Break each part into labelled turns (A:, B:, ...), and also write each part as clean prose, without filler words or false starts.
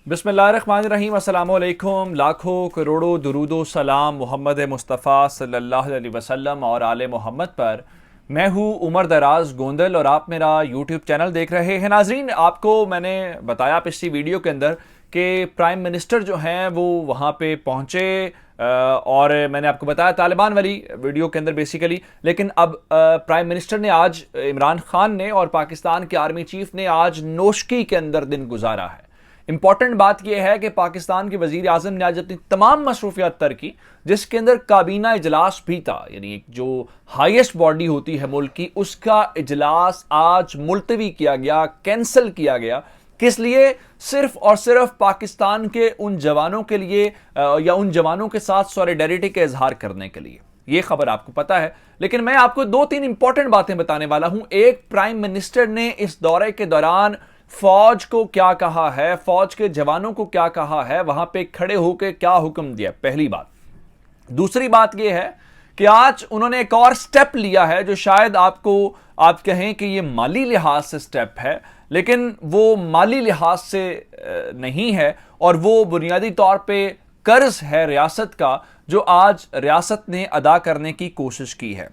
A: बिस्मिल्लाहिर्रहमानिर्रहीम अस्सलामु अलैकुम। लाखों करोड़ों दुरूदो सलाम मोहम्मद मुस्तफ़ा सल्लल्लाहु अलैहि वसल्लम और आले मोहम्मद पर। मैं हूँ उमर दराज गोंदल और आप मेरा यूट्यूब चैनल देख रहे हैं। नाजरीन, आपको मैंने बताया पिछली वीडियो के अंदर कि प्राइम मिनिस्टर जो हैं वो वहाँ पे पहुँचे और मैंने आपको बताया तालिबान वाली वीडियो के अंदर बेसिकली। लेकिन अब प्राइम मिनिस्टर ने आज, इमरान खान ने और पाकिस्तान के आर्मी चीफ ने आज नोशकी के अंदर दिन गुजारा है। इंपॉर्टेंट बात यह है कि पाकिस्तान के वजीर आजम ने आज अपनी तमाम मसरूफियात तर की, जिसके अंदर काबीना इजलास भी था, यानी जो हाईएस्ट बॉडी होती है मुल्क की, उसका इजलास आज मुलतवी किया गया, कैंसिल किया गया। किस लिए? सिर्फ और सिर्फ पाकिस्तान के उन जवानों के लिए या उन जवानों के साथ सॉलिडेरिटी का इजहार करने के लिए। यह खबर आपको पता है, लेकिन मैं आपको दो तीन इंपॉर्टेंट बातें बताने वाला हूं। एक, प्राइम मिनिस्टर ने इस दौरे के दौरान फौज को क्या कहा है, फौज के जवानों को क्या कहा है, वहां पे खड़े होकर क्या हुक्म दिया, पहली बात। दूसरी बात यह है कि आज उन्होंने एक और स्टेप लिया है जो शायद आप कहें कि यह माली लिहाज से स्टेप है, लेकिन वो माली लिहाज से नहीं है, और वो बुनियादी तौर पे कर्ज है रियासत का, जो आज रियासत ने अदा करने की कोशिश की है।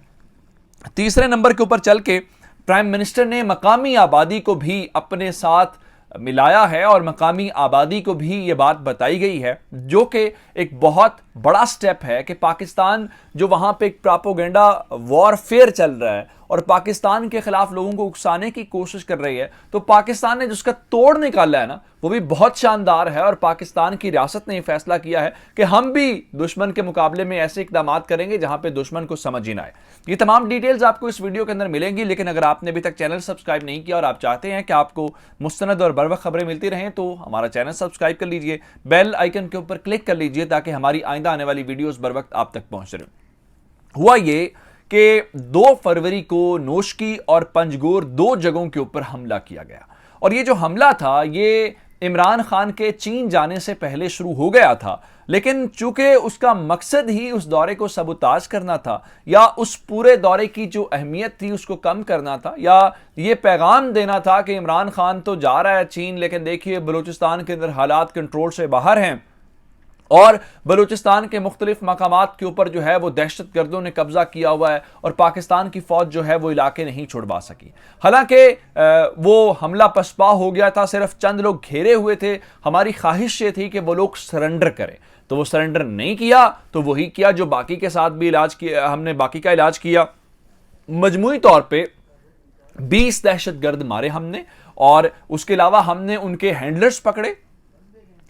A: तीसरे नंबर के ऊपर चल के प्राइम मिनिस्टर ने मकामी आबादी को भी अपने साथ मिलाया है और मकामी आबादी को भी यह बात बताई गई है, जो कि एक बहुत बड़ा स्टेप है कि पाकिस्तान जो वहां पे एक प्रोपेगेंडा वॉरफेयर चल रहा है और पाकिस्तान के खिलाफ लोगों को उकसाने की कोशिश कर रही है, तो पाकिस्तान ने जिसका तोड़ निकाला है ना, वो भी बहुत शानदार है। और पाकिस्तान की रियासत ने यह फैसला किया है कि हम भी दुश्मन के मुकाबले में ऐसे इकदाम करेंगे जहां पे दुश्मन को समझ ही ना आए। ये तमाम डिटेल्स आपको इस वीडियो के अंदर मिलेंगी, लेकिन अगर आपने अभी तक चैनल सब्सक्राइब नहीं किया और आप चाहते हैं कि आपको मुस्तनद और बरवक्त खबरें मिलती रहें, तो हमारा चैनल सब्सक्राइब कर लीजिए, बेल आइकन के ऊपर क्लिक कर लीजिए, ताकि हमारी आइंदा आने वाली वीडियोस बर वक्त आप तक पहुंच रहे। हुआ ये कि 2 फरवरी को नोशकी और पंजगोर, 2 जगहों के ऊपर हमला किया गया, और ये जो हमला था ये इमरान खान के चीन जाने से पहले शुरू हो गया था, लेकिन चूंकि उसका मकसद ही उस दौरे को सबूताज करना था, या उस पूरे दौरे की जो अहमियत थी उसको कम करना था, या ये पैगाम देना था कि इमरान खान तो जा रहा है चीन, लेकिन देखिए बलूचिस्तान के अंदर हालात कंट्रोल से बाहर हैं और बलूचिस्तान के मुख्तलिफ मकामात के ऊपर जो है वो दहशत गर्दों ने कब्जा किया हुआ है और पाकिस्तान की फौज जो है वो इलाके नहीं छुड़वा सकी। हालांकि वो हमला पसपा हो गया था, सिर्फ चंद लोग घेरे हुए थे। हमारी ख्वाहिश ये थी कि वो लोग सरेंडर करें, तो वो सरेंडर नहीं किया, तो वही किया जो बाकी के साथ भी इलाज किया, हमने बाकी का इलाज किया। मजमूई तौर पर 20 दहशतगर्द मारे हमने, और उसके अलावा हमने उनके हैंडलर्स पकड़े,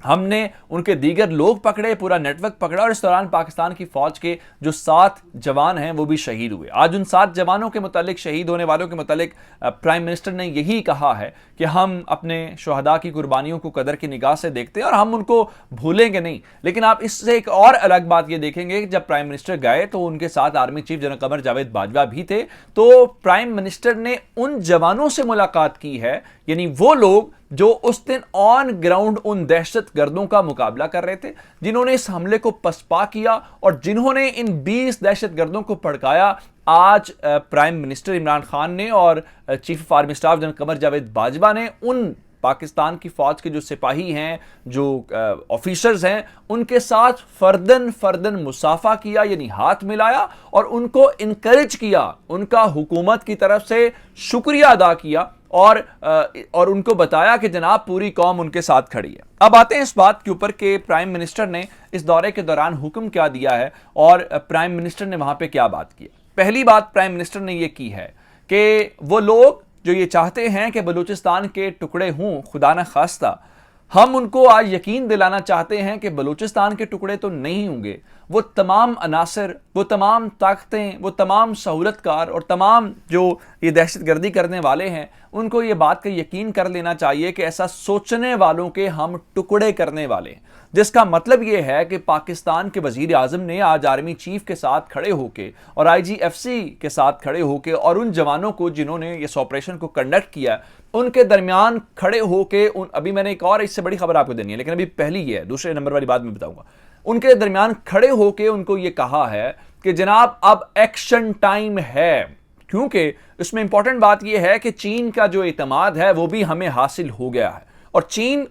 A: हमने उनके दीगर लोग पकड़े, पूरा नेटवर्क पकड़ा, और इस दौरान पाकिस्तान की फौज के जो 7 जवान हैं वो भी शहीद हुए। आज उन 7 जवानों के मुतालिक, शहीद होने वालों के मुतालिक प्राइम मिनिस्टर ने यही कहा है कि हम अपने शुहदा की कुर्बानियों को कदर की निगाह से देखते हैं और हम उनको भूलेंगे नहीं। लेकिन आप इससे एक और अलग बात ये देखेंगे कि जब प्राइम मिनिस्टर गए तो उनके साथ army chief general Qamar Javed Bajwa भी थे, तो प्राइम मिनिस्टर ने उन जवानों से मुलाकात की है, यानी वो लोग जो उस दिन ऑन ग्राउंड उन दहशत गर्दों का मुकाबला कर रहे थे, जिन्होंने इस हमले को पसपा किया और जिन्होंने इन 20 दहशत गर्दों को भड़काया। आज प्राइम मिनिस्टर इमरान खान ने और chief of army staff general Qamar Javed Bajwa ने उन पाकिस्तान की फौज के जो सिपाही हैं, जो ऑफिसर्स हैं, उनके साथ फर्दन मुसाफा किया, यानी हाथ मिलाया, और उनको इनकरेज किया, उनका हुकूमत की तरफ से शुक्रिया अदा किया, और उनको बताया कि जनाब पूरी कौम उनके साथ खड़ी है। अब आते हैं इस बात के ऊपर कि प्राइम मिनिस्टर ने इस दौरे के दौरान हुक्म क्या दिया है और प्राइम मिनिस्टर ने वहां पे क्या बात की। पहली बात प्राइम मिनिस्टर ने यह की है कि वो लोग जो ये चाहते हैं कि बलूचिस्तान के टुकड़े हों, खुदा न खास्ता, हम उनको आज यकीन दिलाना चाहते हैं कि बलूचिस्तान के टुकड़े तो नहीं होंगे। वो तमाम अनासर, वो तमाम ताकतें, वो तमाम सहूलतकार और तमाम जो ये दहशतगर्दी करने वाले हैं, उनको ये बात का यकीन कर लेना चाहिए कि ऐसा सोचने वालों के हम टुकड़े करने वाले हैं। जिसका मतलब ये है कि पाकिस्तान के वजीर आजम ने आज आर्मी चीफ के साथ खड़े होकर और IGFC के साथ खड़े होकर और उन जवानों को जिन्होंने इस ऑपरेशन को कंडक्ट किया, उनके दरमियान खड़े होकर अभी मैंने एक और इससे बड़ी खबर आपको देनी है, लेकिन अभी पहली ये है, दूसरे नंबर वाली बात मैं बताऊंगा। उनके दरमियान खड़े होकर उनको ये कहा है कि जनाब अब एक्शन टाइम है, क्योंकि इसमें इंपॉर्टेंट बात यह है कि चीन का जो एतमाद है वो भी हमें हासिल हो गया है, और चीन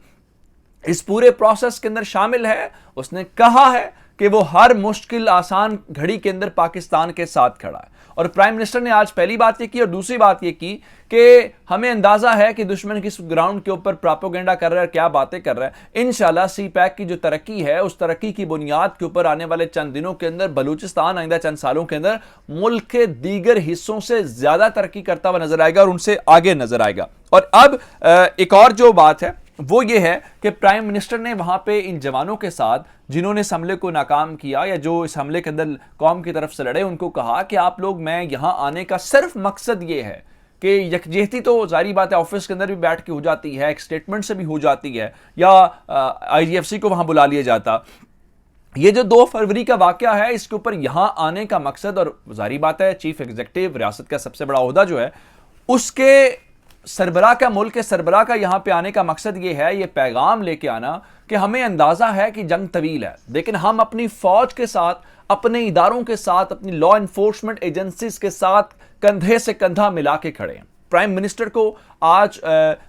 A: इस पूरे प्रोसेस के अंदर शामिल है। उसने कहा है कि वो हर मुश्किल आसान घड़ी के अंदर पाकिस्तान के साथ खड़ा है। और प्राइम मिनिस्टर ने आज पहली बात ये की और दूसरी बात ये की कि हमें अंदाजा है कि दुश्मन किस ग्राउंड के ऊपर प्रोपेगेंडा कर रहा है, क्या बातें कर रहा है। इंशाल्लाह सी पैक की जो तरक्की है, उस तरक्की की बुनियाद के ऊपर आने वाले चंद दिनों के अंदर बलूचिस्तान आइंदा चंद सालों के अंदर मुल्क के दीगर हिस्सों से ज्यादा तरक्की करता हुआ नजर आएगा और उनसे आगे नजर आएगा। और अब एक और जो बात है वो ये है कि प्राइम मिनिस्टर ने वहां पे इन जवानों के साथ जिन्होंने इस हमले को नाकाम किया या जो इस हमले के अंदर कौम की तरफ से लड़े, उनको कहा कि आप लोग, मैं यहां आने का सिर्फ मकसद ये है कि यकजहती तो जारी बात है ऑफिस के अंदर भी बैठ के हो जाती है, एक स्टेटमेंट से भी हो जाती है, या IGFC को वहां बुला लिया जाता। ये जो 2 फरवरी का वाकया है, इसके ऊपर यहां आने का मकसद, और जारी बात है चीफ एग्जीक्यूटिव रियासत का सबसे बड़ा ओहदा जो है उसके सरबराह का, मुल्क के सरबराह का यहां पे आने का मकसद ये है, ये पैगाम लेके आना कि हमें अंदाजा है कि जंग तवील है, लेकिन हम अपनी फौज के साथ, अपने इदारों के साथ, अपनी लॉ इन्फोर्समेंट एजेंसीज के साथ कंधे से कंधा मिला के खड़े हैं। प्राइम मिनिस्टर को आज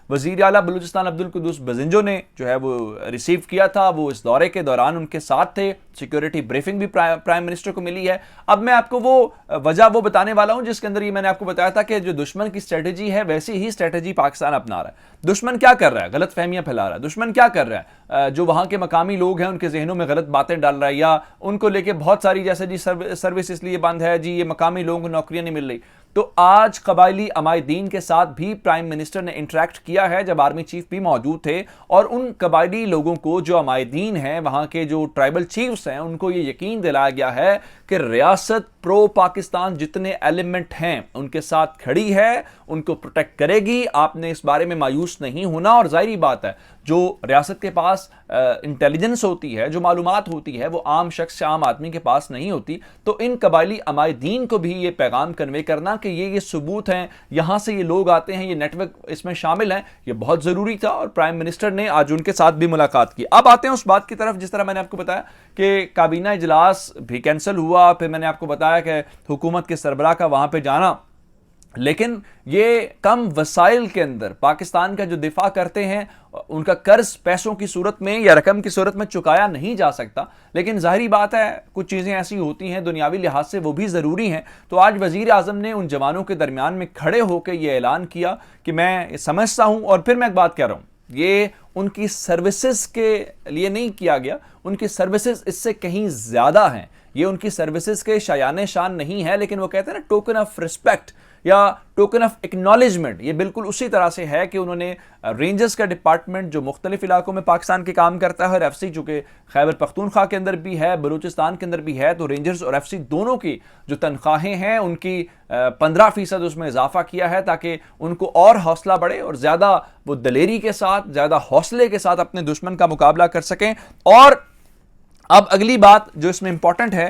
A: वजीर आला बलूचिस्तान अब्दुल कुद्दूस बजिंजो ने जो है वो रिसीव किया था। वो इस दौरे के दौरान उनके साथ थे। सिक्योरिटी ब्रीफिंग भी प्राइम मिनिस्टर को मिली है। अब मैं आपको वो वजह वो बताने वाला हूं जिसके अंदर ये मैंने आपको बताया था कि जो दुश्मन की स्ट्रेटेजी है वैसी ही स्ट्रेटेजी पाकिस्तान अपना रहा है। दुश्मन क्या कर रहा है? गलत फहमियां फैला रहा है। दुश्मन क्या कर रहा है? जो वहां के मकामी लोग हैं उनके जहनों में गलत बातें डाल रहा है, या उनको लेके बहुत सारी, जैसे जी सर्विस इसलिए बंद है जी, ये मकामी लोगों को नौकरियां नहीं मिल रही। तो आज कबायली अमायदीन के साथ भी प्राइम मिनिस्टर ने इंटरेक्ट किया है जब आर्मी चीफ भी मौजूद थे, और उन कबायली लोगों को, जो अमायदीन हैं, वहां के जो ट्राइबल चीफ्स हैं, उनको ये यकीन दिलाया गया है कि रियासत प्रो पाकिस्तान जितने एलिमेंट हैं उनके साथ खड़ी है, उनको प्रोटेक्ट करेगी। आपने इस बारे में मायूस नहीं होना। और जाहिर बात है जो रियासत के पास इंटेलिजेंस होती है, जो मालूमात होती है, वो आम शख्स, आम आदमी के पास नहीं होती। तो इन कबायली अमायदीन को भी ये पैगाम कन्वे करना कि ये सबूत हैं, यहां से ये लोग आते हैं, ये नेटवर्क इसमें शामिल हैं, ये बहुत जरूरी था। और प्राइम मिनिस्टर ने आज उनके साथ भी मुलाकात की। अब आते हैं उस बात की तरफ, जिस तरह मैंने आपको बताया कि काबीना इजलास भी कैंसिल हुआ, फिर मैंने आपको बताया कि हुकूमत के सरबराह का वहां पर जाना, लेकिन ये कम वसाइल के अंदर पाकिस्तान का जो दिफा करते हैं, उनका कर्ज पैसों की सूरत में या रकम की सूरत में चुकाया नहीं जा सकता। लेकिन जाहिर बात है कुछ चीज़ें ऐसी होती हैं दुनियावी लिहाज से, वो भी ज़रूरी हैं। तो आज वजीर आज़म ने उन जवानों के दरमियान में खड़े होकर यह ऐलान किया कि मैं समझता हूँ, और फिर मैं एक बात कह रहा हूँ, ये उनकी सर्विसेज के लिए नहीं किया गया, उनकी सर्विसेज इससे कहीं ज़्यादा हैं। ये उनकी सर्विसेज के शायान शान नहीं है, लेकिन वो कहते हैं ना टोकन ऑफ रिस्पेक्ट या टोकन ऑफ एक्नॉलेजमेंट, ये बिल्कुल उसी तरह से है कि उन्होंने रेंजर्स का डिपार्टमेंट जो मुख्तलिफ इलाकों में पाकिस्तान के काम करता है, और FC चूंकि खैबर पख्तूनख्वा के अंदर भी है, बलूचिस्तान के अंदर भी है, तो रेंजर्स और FC दोनों की जो तनख्वाहें हैं उनकी 15% उसमें इजाफा किया है, ताकि उनको और हौसला बढ़े और ज़्यादा वो दलेरी के साथ, ज़्यादा हौसले के साथ अपने दुश्मन का मुकाबला कर सकें। और अब अगली बात जो इसमें इंपॉर्टेंट है,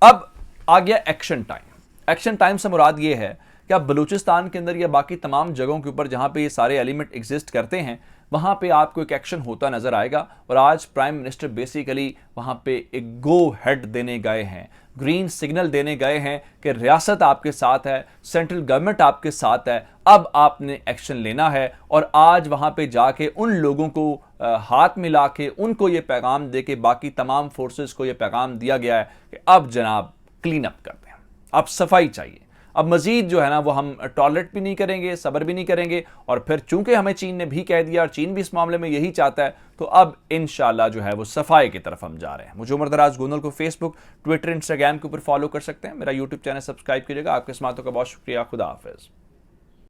A: अब आ गया एक्शन टाइम। एक्शन टाइम से मुराद ये है कि अब बलूचिस्तान के अंदर या बाकी तमाम जगहों के ऊपर जहां पे ये सारे एलिमेंट एग्जिस्ट करते हैं, वहां पे आपको एक एक्शन होता नजर आएगा। और आज प्राइम मिनिस्टर बेसिकली वहां पे एक गो हेड देने गए हैं, ग्रीन सिग्नल देने गए हैं कि रियासत आपके साथ है, सेंट्रल गवर्नमेंट आपके साथ है, अब आपने एक्शन लेना है। और आज वहां पे जाके उन लोगों को हाथ मिला के उनको ये पैगाम दे के बाकी तमाम फोर्सेस को ये पैगाम दिया गया है कि अब जनाब क्लीन अप करते हैं, अब सफाई चाहिए, अब मजीद जो है ना वो हम टॉलरेट भी नहीं करेंगे, सब्र भी नहीं करेंगे। और फिर चूंकि हमें चीन ने भी कह दिया और चीन भी इस मामले में यही चाहता है, तो अब इंशाल्लाह जो है वो सफाई की तरफ हम जा रहे हैं। मुझे उमर दराज गोंदल को फेसबुक, ट्विटर, इंस्टाग्राम के ऊपर फॉलो कर सकते हैं। मेरा यूट्यूब चैनल सब्सक्राइब कीजिएगा। आपके समातों का बहुत शुक्रिया। खुदा हाफिज।